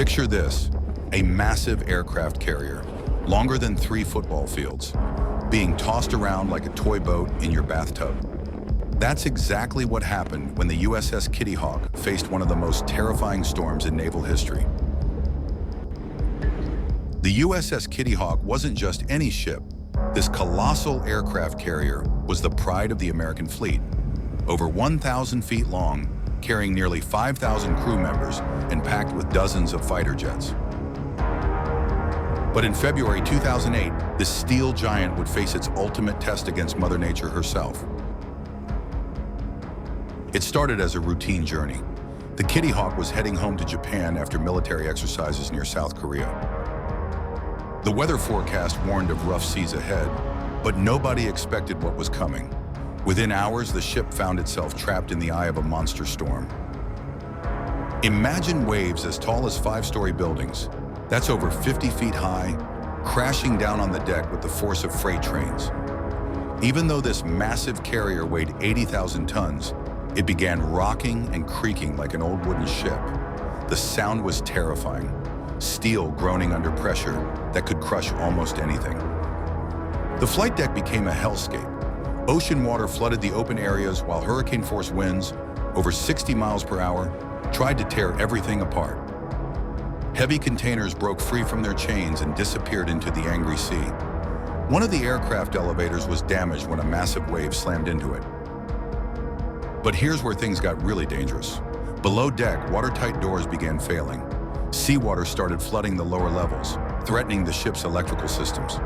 Picture this, a massive aircraft carrier, longer than 3 football fields, being tossed around like a toy boat in your bathtub. That's exactly what happened when the USS Kitty Hawk faced one of the most terrifying storms in naval history. The USS Kitty Hawk wasn't just any ship. This colossal aircraft carrier was the pride of the American fleet. Over 1,000 feet long, carrying nearly 5,000 crew members and packed with dozens of fighter jets. But in February 2008, this steel giant would face its ultimate test against Mother Nature herself. It started as a routine journey. The Kitty Hawk was heading home to Japan after military exercises near South Korea. The weather forecast warned of rough seas ahead, but nobody expected what was coming. Within hours, the ship found itself trapped in the eye of a monster storm. Imagine waves as tall as 5-story buildings. That's over 50 feet high, crashing down on the deck with the force of freight trains. Even though this massive carrier weighed 80,000 tons, it began rocking and creaking like an old wooden ship. The sound was terrifying, steel groaning under pressure that could crush almost anything. The flight deck became a hellscape. Ocean water flooded the open areas while hurricane-force winds, over 60 miles per hour, tried to tear everything apart. Heavy containers broke free from their chains and disappeared into the angry sea. One of the aircraft elevators was damaged when a massive wave slammed into it. But here's where things got really dangerous. Below deck, watertight doors began failing. Seawater started flooding the lower levels, threatening the ship's electrical systems.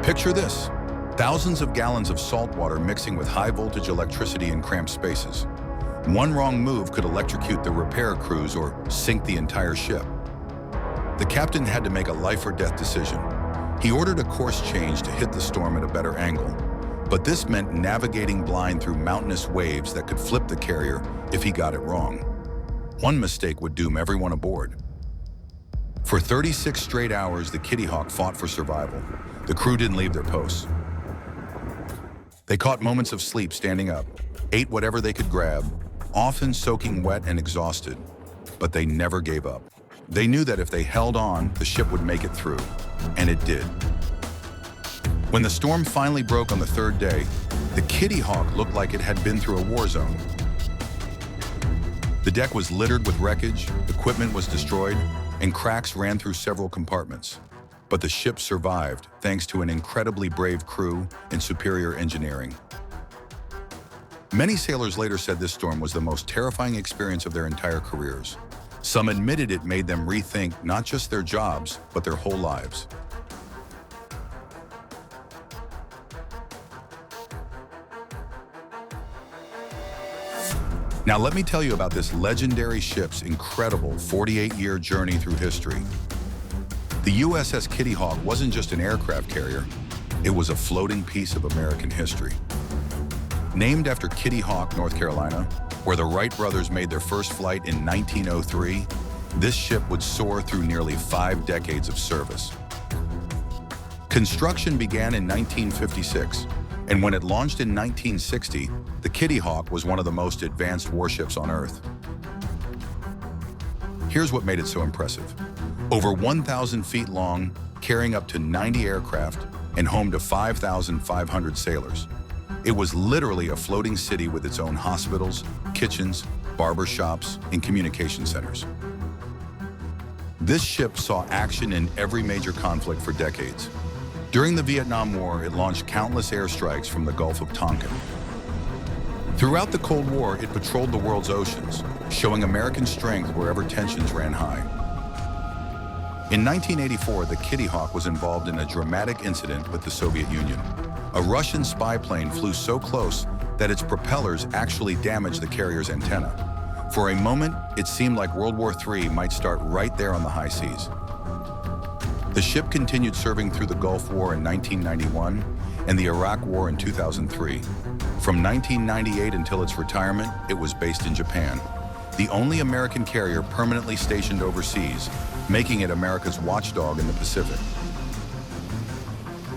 Picture this, thousands of gallons of salt water mixing with high-voltage electricity in cramped spaces. One wrong move could electrocute the repair crews or sink the entire ship. The captain had to make a life-or-death decision. He ordered a course change to hit the storm at a better angle, but this meant navigating blind through mountainous waves that could flip the carrier if he got it wrong. One mistake would doom everyone aboard. For 36 straight hours, the Kitty Hawk fought for survival. The crew didn't leave their posts. They caught moments of sleep standing up, ate whatever they could grab, often soaking wet and exhausted, but they never gave up. They knew that if they held on, the ship would make it through, and it did. When the storm finally broke on the 3rd day, the Kitty Hawk looked like it had been through a war zone. The deck was littered with wreckage, equipment was destroyed, and cracks ran through several compartments. But the ship survived thanks to an incredibly brave crew and superior engineering. Many sailors later said this storm was the most terrifying experience of their entire careers. Some admitted it made them rethink not just their jobs, but their whole lives. Now let me tell you about this legendary ship's incredible 48-year journey through history. The USS Kitty Hawk wasn't just an aircraft carrier, it was a floating piece of American history. Named after Kitty Hawk, North Carolina, where the Wright brothers made their first flight in 1903, this ship would soar through nearly 5 decades of service. Construction began in 1956, and when it launched in 1960, the Kitty Hawk was one of the most advanced warships on Earth. Here's what made it so impressive. Over 1,000 feet long, carrying up to 90 aircraft, and home to 5,500 sailors. It was literally a floating city with its own hospitals, kitchens, barber shops, and communication centers. This ship saw action in every major conflict for decades. During the Vietnam War, it launched countless airstrikes from the Gulf of Tonkin. Throughout the Cold War, it patrolled the world's oceans, showing American strength wherever tensions ran high. In 1984, the Kitty Hawk was involved in a dramatic incident with the Soviet Union. A Russian spy plane flew so close that its propellers actually damaged the carrier's antenna. For a moment, it seemed like World War III might start right there on the high seas. The ship continued serving through the Gulf War in 1991 and the Iraq War in 2003. From 1998 until its retirement, it was based in Japan, the only American carrier permanently stationed overseas, making it America's watchdog in the Pacific.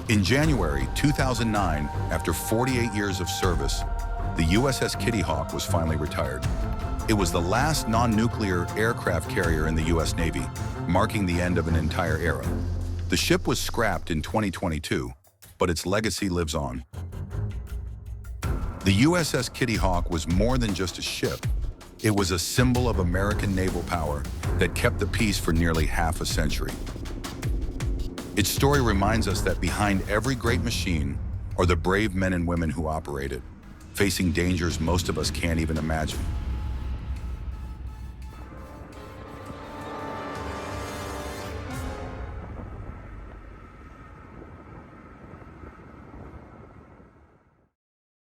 In January 2009, after 48 years of service, the USS Kitty Hawk was finally retired. It was the last non-nuclear aircraft carrier in the U.S. Navy, marking the end of an entire era. The ship was scrapped in 2022, but its legacy lives on. The USS Kitty Hawk was more than just a ship. It was a symbol of American naval power that kept the peace for nearly half a century. Its story reminds us that behind every great machine are the brave men and women who operate it, facing dangers most of us can't even imagine.